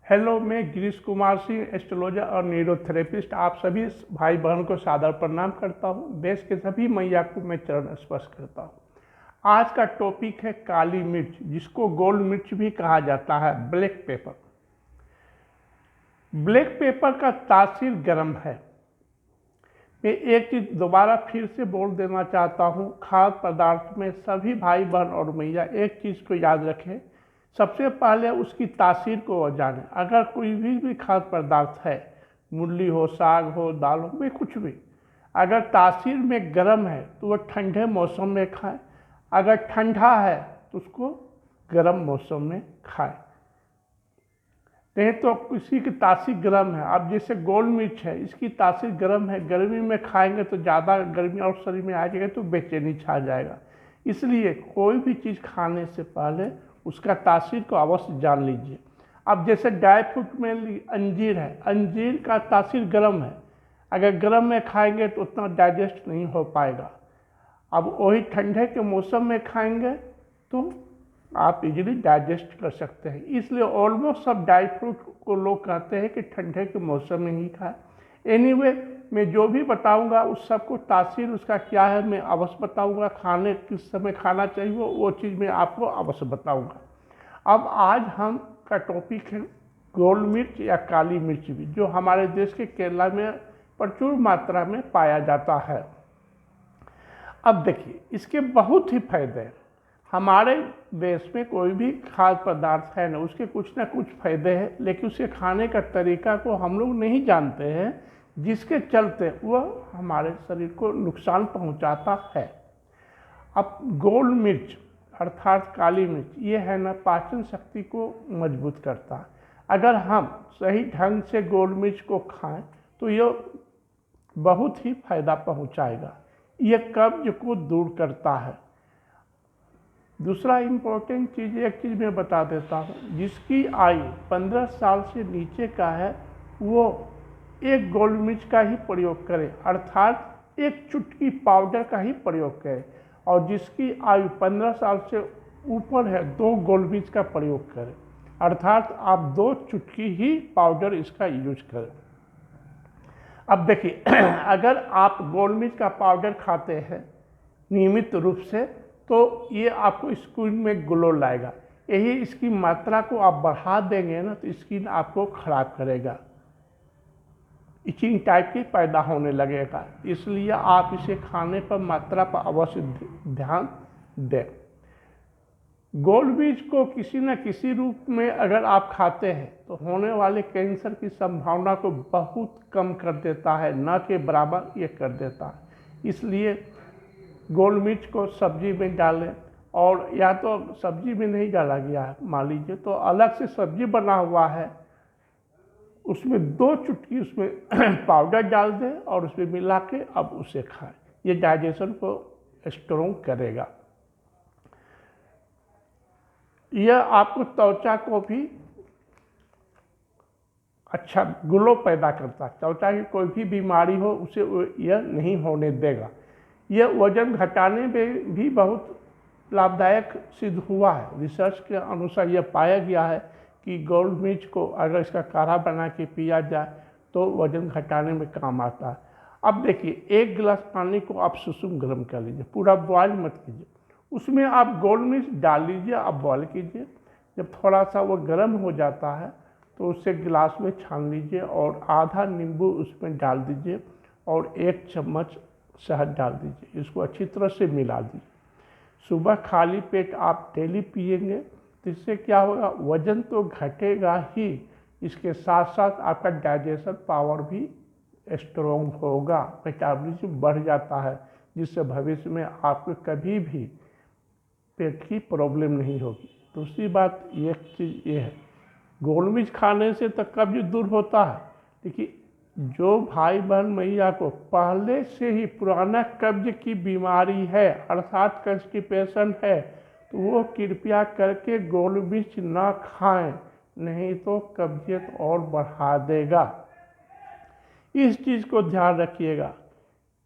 Hello, मैं Girish Kumar Singh, astrologer और neurotherapist आप सभी भाई बहन को सादर प्रणाम करता हूं। देश के सभी मैया को मैं चरण स्पर्श करता हूं। आज का टॉपिक है काली मिर्च, जिसको गोल मिर्च भी कहा जाता है, ब्लैक पेपर। ब्लैक पेपर का तासीर गर्म है। मैं एक चीज़ दोबारा फिर से बोल देना चाहता हूँ, खाद्य पदार्थ में सभी भाई बहन और मैया एक चीज़ को याद रखें, सबसे पहले उसकी तासीर को जानें। अगर कोई भी खाद्य पदार्थ है, मूली हो, साग हो, दाल हो, भी कुछ भी, अगर तासीर में गर्म है तो वह ठंडे मौसम में खाएं। अगर ठंडा है तो उसको गर्म मौसम में खाएं। नहीं तो किसी की तासीर गर्म है, अब जैसे गोल मिर्च है, इसकी तासीर गर्म है, गर्मी में खाएंगे तो ज़्यादा गर्मी और शरीर में आ जाएगा तो बेचैनी छा जाएगा। इसलिए कोई भी चीज़ खाने से पहले उसका तासीर को अवश्य जान लीजिए। अब जैसे ड्राई फ्रूट में अंजीर है, अंजीर का तासीर गर्म है, अगर गर्म में खाएंगे तो उतना डाइजेस्ट नहीं हो पाएगा। अब वही ठंडे के मौसम में खाएंगे तो आप इजीली डाइजेस्ट कर सकते हैं। इसलिए ऑलमोस्ट सब ड्राई फ्रूट को लोग कहते हैं कि ठंडे के मौसम में ही खाएं। एनीवे, मैं जो भी बताऊंगा उस सबको तासीर उसका क्या है मैं अवश्य बताऊंगा। खाने किस समय खाना चाहिए वो चीज़ मैं आपको अवश्य बताऊंगा। अब आज हम का टॉपिक है गोल मिर्च या काली मिर्च भी, जो हमारे देश के केरला में प्रचुर मात्रा में पाया जाता है। अब देखिए, इसके बहुत ही फायदे हैं। हमारे देश में कोई भी खाद्य पदार्थ है ना, उसके कुछ ना कुछ फायदे हैं, लेकिन उसके खाने का तरीका को हम लोग नहीं जानते हैं, जिसके चलते वह हमारे शरीर को नुकसान पहुंचाता है। अब गोल मिर्च अर्थात काली मिर्च, ये है ना, पाचन शक्ति को मजबूत करता है। अगर हम सही ढंग से गोल मिर्च को खाएं तो यह बहुत ही फायदा पहुंचाएगा। यह कब्ज को दूर करता है। दूसरा इम्पोर्टेंट चीज़, एक चीज़ मैं बता देता हूँ, जिसकी आयु 15 साल से नीचे का है वो एक गोल मिर्च का ही प्रयोग करें, अर्थात एक चुटकी पाउडर का ही प्रयोग करें। और जिसकी आयु 15 साल से ऊपर है 2 गोल मिर्च का प्रयोग करें, अर्थात आप 2 चुटकी ही पाउडर इसका यूज करें। अब देखिए, अगर आप गोल मिर्च का पाउडर खाते हैं नियमित रूप से तो ये आपको स्किन में ग्लो लाएगा। यही इसकी मात्रा को आप बढ़ा देंगे ना तो स्किन आपको खराब करेगा, इचिंग टाइप की पैदा होने लगेगा। इसलिए आप इसे खाने पर मात्रा पर अवश्य ध्यान दें। गोल मिर्च को किसी न किसी रूप में अगर आप खाते हैं तो होने वाले कैंसर की संभावना को बहुत कम कर देता है, न के बराबर ये कर देता है। इसलिए गोल मिर्च को सब्जी में डालें, और या तो सब्जी में नहीं डाला गया है, मान लीजिए तो अलग से सब्जी बना हुआ है, उसमें 2 चुटकी उसमें पाउडर डाल दें और उसमें मिला के अब उसे खाएं। ये डाइजेशन को स्ट्रोंग करेगा। यह आपको त्वचा को भी अच्छा ग्लो पैदा करता है। त्वचा की कोई भी बीमारी हो उसे यह नहीं होने देगा। यह वजन घटाने में भी बहुत लाभदायक सिद्ध हुआ है। रिसर्च के अनुसार यह पाया गया है कि गोल मिर्च को अगर इसका काढ़ा बना के पिया जाए तो वजन घटाने में काम आता है। अब देखिए, 1 गिलास पानी को आप सुसुम गर्म कर लीजिए, पूरा बॉयल मत कीजिए, उसमें आप गोल मिर्च डाल लीजिए, आप बॉयल कीजिए। जब थोड़ा सा वो गर्म हो जाता है तो उसे गिलास में छान लीजिए और आधा नींबू उसमें डाल दीजिए और 1 चम्मच शहद डाल दीजिए। इसको अच्छी तरह से मिला दीजिए। सुबह खाली पेट आप डेली पिएंगे तो इससे क्या होगा, वजन तो घटेगा ही, इसके साथ साथ आपका डाइजेशन पावर भी स्ट्रोंग होगा, मेटाबॉलिज्म बढ़ जाता है, जिससे भविष्य में आपको कभी भी पेट की प्रॉब्लम नहीं होगी। दूसरी बात एक चीज़ ये है, गोल मिर्च खाने से तो कब्ज दूर होता है। देखिए, जो भाई बहन मैया को पहले से ही पुराना कब्ज की बीमारी है, अर्थात कंस्टिपेशन है, तो वो कृपया करके गोल मिर्च ना खाएं, नहीं तो कब्जियत और बढ़ा देगा। इस चीज़ को ध्यान रखिएगा।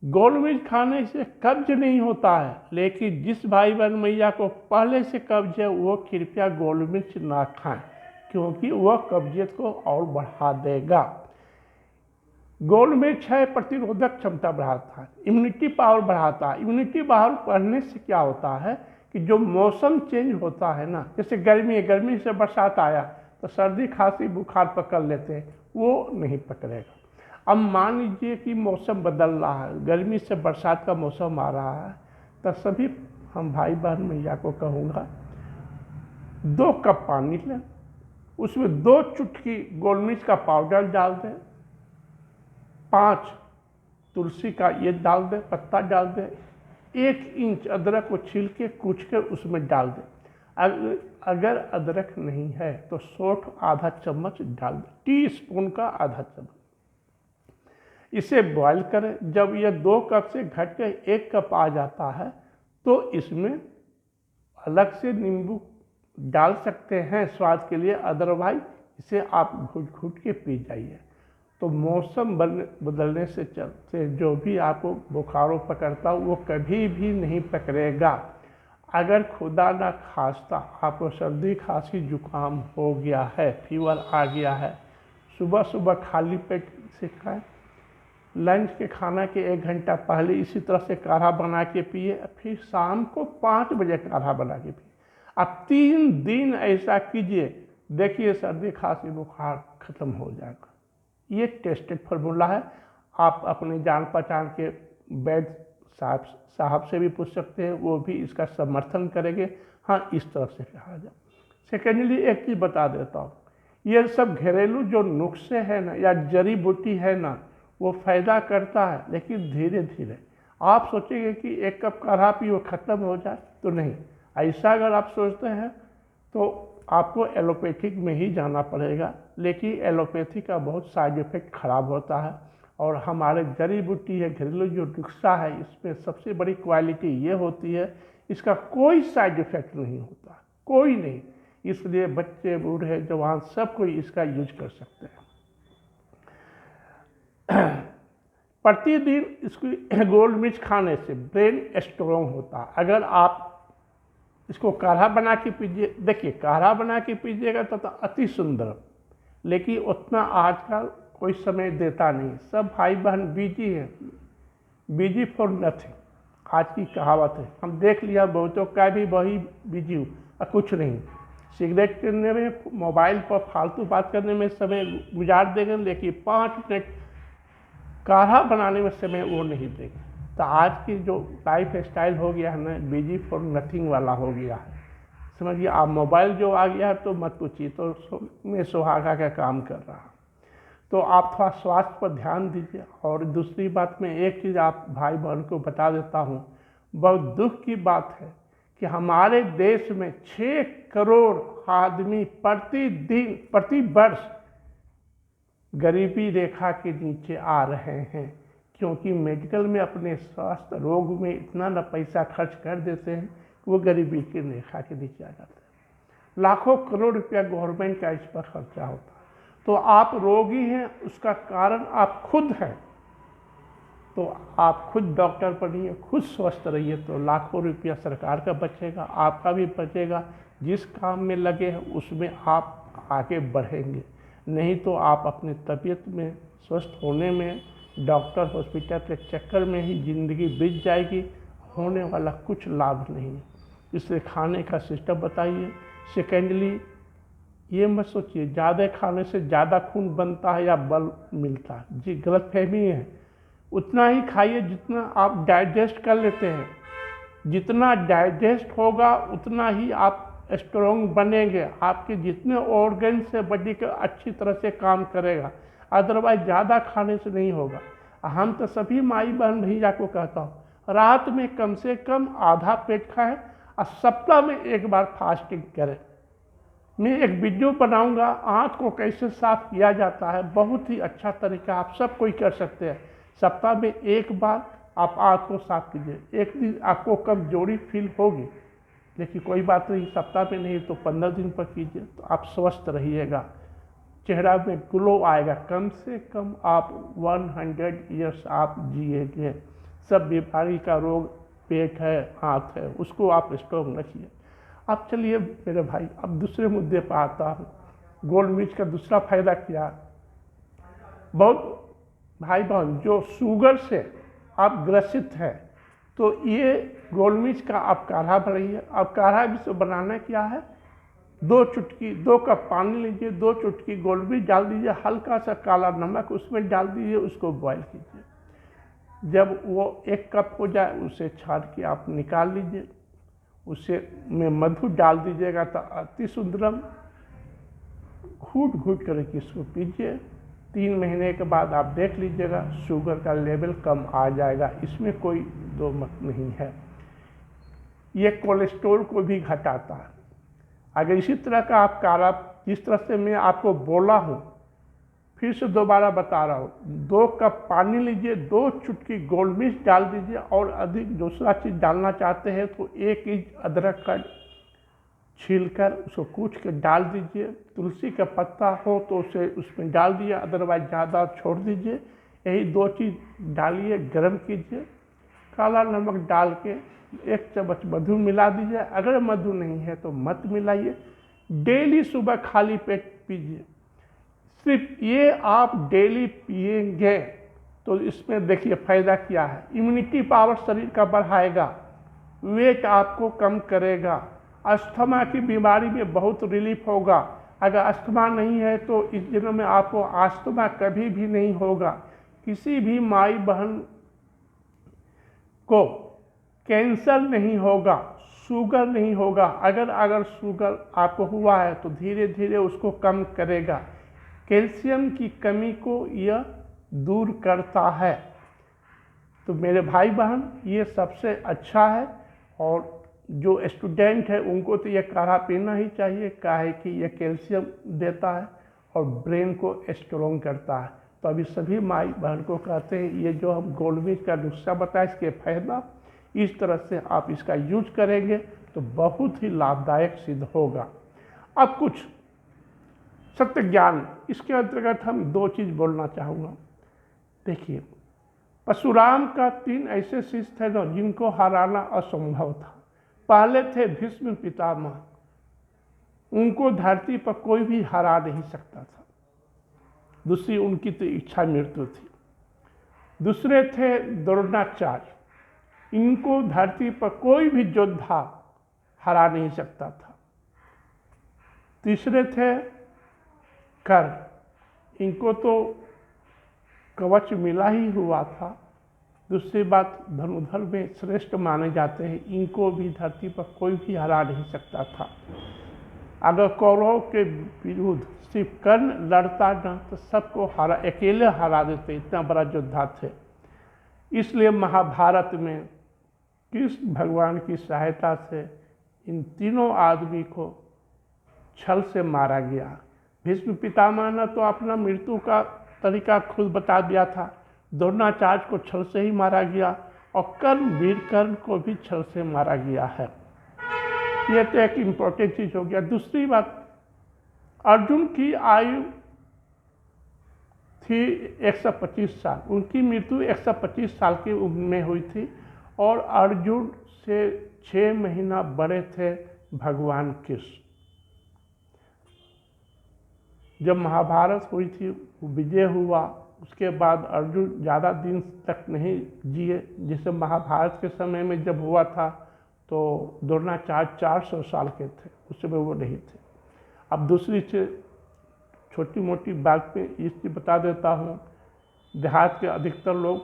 गोल मिर्च खाने से कब्ज नहीं होता है, लेकिन जिस भाई बहन मैया को पहले से कब्ज है वो कृपया गोल मिर्च ना खाएं। क्योंकि वह कब्जियत को और बढ़ा देगा। गोल मिर्च है प्रतिरोधक क्षमता बढ़ाता है, इम्यूनिटी पावर बढ़ाता है। इम्यूनिटी पावर बढ़ने से क्या होता है कि जो मौसम चेंज होता है ना, जैसे गर्मी है, गर्मी से बरसात आया तो सर्दी खांसी बुखार पकड़ लेते हैं, वो नहीं पकड़ेगा। अब मान लीजिए कि मौसम बदल रहा है, गर्मी से बरसात का मौसम आ रहा है, तो सभी हम भाई बहन मैया को कहूँगा 2 कप पानी लें, उसमें 2 चुटकी गोल मिर्च का पाउडर डाल दें, 5 तुलसी का ये डाल दें, पत्ता डाल दें, 1 इंच अदरक को छील के कूच कर उसमें डाल दें। अगर अदरक नहीं है तो सौंठ आधा चम्मच डाल दें, टीस्पून का आधा चम्मच। इसे बॉईल करें। जब यह 2 कप से घट कर 1 कप आ जाता है तो इसमें अलग से नींबू डाल सकते हैं स्वाद के लिए, अदरवाइज इसे आप घुट घुट के पी जाइए। तो मौसम बदलने से चलते जो भी आपको बुखार पकड़ता वो कभी भी नहीं पकड़ेगा। अगर खुदा ना खास्ता आपको सर्दी खांसी जुकाम हो गया है, फीवर आ गया है, सुबह सुबह खाली पेट से खाएं, लंच के खाना के 1 घंटा पहले इसी तरह से काढ़ा बना के पिए, फिर शाम को 5 बजे काढ़ा बना के पिए। अब 3 दिन ऐसा कीजिए, देखिए सर्दी खांसी बुखार खत्म हो जाएगा। ये टेस्टेड फार्मूला है। आप अपने जान पहचान के वैद्य साहब से भी पूछ सकते हैं, वो भी इसका समर्थन करेंगे। हाँ, इस तरह से कहा जाए। सेकेंडली एक चीज़ बता देता हूँ, ये सब घरेलू जो नुस्खे हैं ना या जड़ी बूटी है ना, वो फ़ायदा करता है, लेकिन धीरे धीरे। आप सोचेंगे कि 1 कप काढ़ा पियो ख़त्म हो जाए, तो नहीं। ऐसा अगर आप सोचते हैं तो आपको एलोपैथिक में ही जाना पड़ेगा, लेकिन एलोपैथी का बहुत साइड इफ़ेक्ट ख़राब होता है। और हमारे जड़ी बूटी है, घरेलू जो नुस्खा है, इसमें सबसे बड़ी क्वालिटी ये होती है, इसका कोई साइड इफ़ेक्ट नहीं होता, कोई नहीं। इसलिए बच्चे बूढ़े जवान सब कोई इसका यूज कर सकते हैं। प्रतिदिन इसकी गोल मिर्च खाने से ब्रेन स्ट्रॉन्ग होता है। अगर आप इसको काढ़ा बना के पीजिए, देखिए काढ़ा बना के पीजिएगा तो अति सुंदर, लेकिन उतना आजकल कोई समय देता नहीं। सब भाई बहन बिजी हैं, बिजी फॉर नथिंग, आज की कहावत है। हम देख लिया बहुतों का भी वही बिजी हूँ और कुछ नहीं। सिगरेट पीने में, मोबाइल पर फालतू बात करने में समय गुजार देंगे, लेकिन 5 मिनट काढ़ा बनाने में समय वो नहीं देंगे। तो आज की जो लाइफ स्टाइल हो गया है ना, बिजी फॉर नथिंग वाला हो गया है। समझिए, आप मोबाइल जो आ गया है तो मत पूछिए, तो मैं सुहागा का काम कर रहा। तो आप थोड़ा स्वास्थ्य पर ध्यान दीजिए। और दूसरी बात, मैं एक चीज़ आप भाई बहन को बता देता हूँ, बहुत दुख की बात है कि हमारे देश में 6 करोड़ आदमी प्रतिदिन, प्रति वर्ष गरीबी रेखा के नीचे आ रहे हैं, क्योंकि मेडिकल में अपने स्वास्थ्य रोग में इतना न पैसा खर्च कर देते हैं कि वो गरीबी की रेखा के नीचे आ जाते हैं। लाखों करोड़ रुपया गवर्नमेंट का इस पर खर्चा होता है। तो आप रोगी हैं, उसका कारण आप खुद हैं। तो आप खुद डॉक्टर बनिए, खुद स्वस्थ रहिए, तो लाखों रुपया सरकार का बचेगा, आपका भी बचेगा। जिस काम में लगे हैं उसमें आप आगे बढ़ेंगे। नहीं तो आप अपने तबीयत में स्वस्थ होने में डॉक्टर हॉस्पिटल के चक्कर में ही ज़िंदगी बीत जाएगी, होने वाला कुछ लाभ नहीं है। इसलिए खाने का सिस्टम बताइए। सेकेंडली, ये मत सोचिए ज़्यादा खाने से ज़्यादा खून बनता है या बल मिलता है, जी गलतफहमी है। उतना ही खाइए जितना आप डाइजेस्ट कर लेते हैं। जितना डाइजेस्ट होगा उतना ही आप स्ट्रॉन्ग बनेंगे, आपके जितने ऑर्गन्स से बॉडी के अच्छी तरह से काम करेगा। अदरवाइज ज़्यादा खाने से नहीं होगा। हम तो सभी माई बहन भैया को कहता हूँ, रात में कम से कम आधा पेट खाएं और सप्ताह में 1 बार फास्टिंग करें। मैं एक वीडियो बनाऊंगा आँख को कैसे साफ किया जाता है, बहुत ही अच्छा तरीका, आप सब कोई कर सकते हैं। सप्ताह में 1 बार आप आँख को साफ कीजिए। एक दिन आपको कमजोरी फील होगी, लेकिन कोई बात नहीं, सप्ताह में नहीं तो 15 दिन पर कीजिए, तो आप स्वस्थ रहिएगा, चेहरा में ग्लो आएगा। कम से कम आप 100 ईयर्स आप जिएंगे। सब बीमारी का रोग पेट है, हाथ है, उसको आप स्ट्रॉन्ग रखिए। अब चलिए मेरे भाई, अब दूसरे मुद्दे पर आता हूँ। गोल मिर्च का दूसरा फायदा क्या है, बहुत भाई बहन जो शुगर से आप ग्रसित हैं तो ये गोल मिर्च का आप काढ़ा बनाइए। अब काढ़ा भी से बनाना क्या है, 2 कप पानी लीजिए, 2 चुटकी गोल मिर्च डाल दीजिए, हल्का सा काला नमक उसमें डाल दीजिए, उसको बॉईल कीजिए। जब वो 1 कप हो जाए उसे छान के आप निकाल लीजिए, उसे में मधु डाल दीजिएगा तो अति सुंदरम, घूट घूट करके इसको पीजिए। 3 महीने के बाद आप देख लीजिएगा शुगर का लेवल कम आ जाएगा, इसमें कोई दो मत नहीं है। ये कोलेस्ट्रॉल को भी घटाता है। अगर इसी तरह का आप काढ़ा, जिस तरह से मैं आपको बोला हूँ, फिर से दोबारा बता रहा हूँ, 2 कप पानी लीजिए, 2 चुटकी गोल मिर्च डाल दीजिए, और अधिक दूसरा चीज़ डालना चाहते हैं तो 1 इंच अदरक का छीलकर उसको कूच के डाल दीजिए। तुलसी का पत्ता हो तो उसे उसमें डाल दिए, अदरवाइज ज़्यादा छोड़ दीजिए। यही 2 चीज़ डालिए, गर्म कीजिए, काला नमक डाल के 1 चम्मच मधु मिला दीजिए। अगर मधु नहीं है तो मत मिलाइए। डेली सुबह खाली पेट पीजिए। सिर्फ ये आप डेली पिएंगे तो इसमें देखिए फ़ायदा क्या है, इम्यूनिटी पावर शरीर का बढ़ाएगा, वेट आपको कम करेगा, अस्थमा की बीमारी में बहुत रिलीफ होगा। अगर अस्थमा नहीं है तो इस दिनों में आपको अस्थमा कभी भी नहीं होगा। किसी भी माई बहन को कैंसर नहीं होगा, शुगर नहीं होगा। अगर शुगर आपको हुआ है तो धीरे धीरे उसको कम करेगा। कैल्शियम की कमी को यह दूर करता है। तो मेरे भाई बहन ये सबसे अच्छा है, और जो स्टूडेंट है उनको तो ये काढ़ा पीना ही चाहिए, काहे कि ये कैल्शियम देता है और ब्रेन को स्ट्रॉन्ग करता है। तो अभी सभी माई बहन को कहते हैं ये जो हम गोल मिर्च का नुस्खा बताया, इसके फायदा इस तरह से आप इसका यूज करेंगे तो बहुत ही लाभदायक सिद्ध होगा। अब कुछ सत्य ज्ञान, इसके अंतर्गत हम 2 चीज़ बोलना चाहूँगा। देखिए, परशुराम का 3 ऐसे शिष्य थे ना जिनको हराना असंभव था। पहले थे भीष्म पितामह, उनको धरती पर कोई भी हरा नहीं सकता था। दूसरी उनकी तो इच्छा मृत्यु थी। दूसरे थे द्रोणाचार्य, इनको धरती पर कोई भी योद्धा हरा नहीं सकता था। तीसरे थे कर्ण, इनको तो कवच मिला ही हुआ था। दूसरी बात, धनुर्धर में श्रेष्ठ माने जाते हैं, इनको भी धरती पर कोई भी हरा नहीं सकता था। अगर कौरवों के विरुद्ध सिर्फ कर्ण लड़ता न तो सबको अकेले हरा देते, इतना बड़ा योद्धा थे। इसलिए महाभारत में कृष्ण भगवान की सहायता से इन तीनों आदमी को छल से मारा गया। भीष्म पितामह ने तो अपना मृत्यु का तरीका खुद बता दिया था। द्रोणाचार्य को छल से ही मारा गया, और वीर कर्ण को भी छल से मारा गया है। ये तो एक इम्पोर्टेंट चीज़ हो गया। दूसरी बात, अर्जुन की आयु थी 125 साल, उनकी मृत्यु 125 साल की उम्र में हुई थी, और अर्जुन से 6 महीना बड़े थे भगवान कृष्ण। जब महाभारत हुई थी, विजय हुआ, उसके बाद अर्जुन ज़्यादा दिन तक नहीं जिए। जैसे महाभारत के समय में जब हुआ था तो द्रोणाचार्य 400 साल के थे, उस समय वो नहीं थे। अब दूसरी चीज़, छोटी मोटी बात पे ये चीज़ बता देता हूँ। देहात के अधिकतर लोग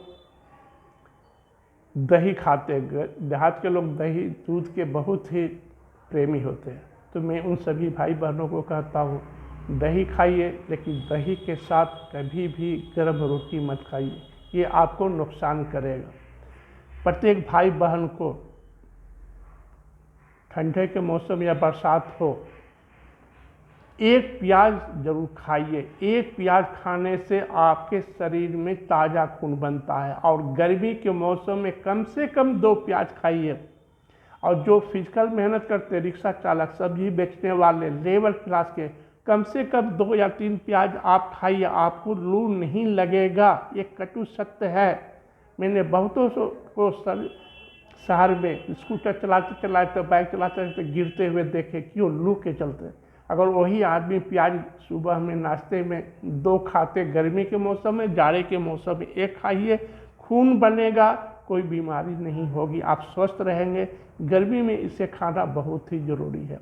दही खाते हैं, देहात के लोग दही दूध के बहुत ही प्रेमी होते हैं। तो मैं उन सभी भाई बहनों को कहता हूँ, दही खाइए, लेकिन दही के साथ कभी भी गर्म रोटी मत खाइए, ये आपको नुकसान करेगा। प्रत्येक भाई बहन को ठंडे के मौसम या बरसात हो, 1 प्याज जरूर खाइए। 1 प्याज खाने से आपके शरीर में ताज़ा खून बनता है। और गर्मी के मौसम में कम से कम 2 प्याज खाइए। और जो फिजिकल मेहनत करते, रिक्शा चालक, सब्जी बेचने वाले, लेबर क्लास के, कम से कम 2 या 3 प्याज आप खाइए, आपको लू नहीं लगेगा। ये कटु सत्य है। मैंने बहुतों को शहर में स्कूटर चलाते चलाते, बाइक चलाते चलाते गिरते हुए देखे, क्यों? लू के चलते। अगर वही आदमी प्याज सुबह में नाश्ते में 2 खाते, गर्मी के मौसम में, जाड़े के मौसम में 1 खाइए, खून बनेगा, कोई बीमारी नहीं होगी, आप स्वस्थ रहेंगे। गर्मी में इसे खाना बहुत ही ज़रूरी है।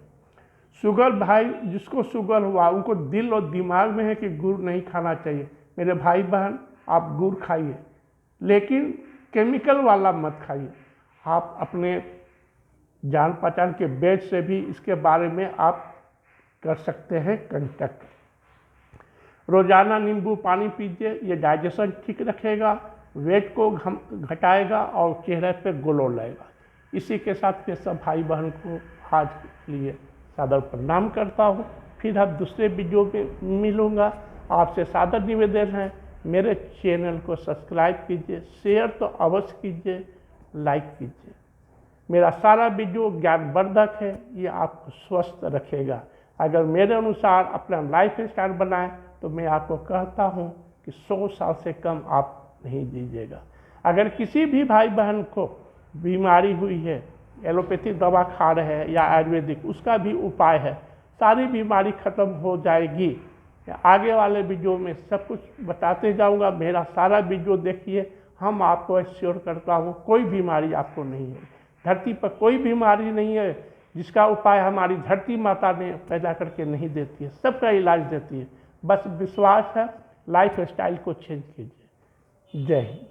शुगर भाई, जिसको शुगर हुआ उनको दिल और दिमाग में है कि गुड़ नहीं खाना चाहिए। मेरे भाई बहन, आप गुड़ खाइए, लेकिन केमिकल वाला मत खाइए। आप अपने जान पहचान के वैद्य से भी इसके बारे में आप कर सकते हैं कांटेक्ट। रोज़ाना नींबू पानी पीजिए, ये डाइजेशन ठीक रखेगा, वेट को घटाएगा और चेहरे पे ग्लो लाएगा। इसी के साथ मैं सब भाई बहन को आज के लिए सादर प्रणाम करता हूँ। फिर अब दूसरे वीडियो में मिलूँगा। आपसे सादर निवेदन है, मेरे चैनल को सब्सक्राइब कीजिए, शेयर तो अवश्य कीजिए, लाइक कीजिए। मेरा सारा वीडियो ज्ञानवर्धक है, ये आपको स्वस्थ रखेगा। अगर मेरे अनुसार अपना लाइफ स्टाइल बनाएं तो मैं आपको कहता हूं कि 100 साल से कम आप नहीं जीजिएगा। अगर किसी भी भाई बहन को बीमारी हुई है, एलोपैथिक दवा खा रहे हैं या आयुर्वेदिक, उसका भी उपाय है, सारी बीमारी खत्म हो जाएगी। आगे वाले वीडियो में सब कुछ बताते जाऊंगा। मेरा सारा वीडियो देखिए, हम आपको एश्योर करता हूँ कोई बीमारी आपको नहीं है। धरती पर कोई बीमारी नहीं है जिसका उपाय हमारी धरती माता ने पैदा करके नहीं देती है, सबका इलाज देती है। बस विश्वास है, लाइफ स्टाइल को चेंज कीजिए। जय हिंद।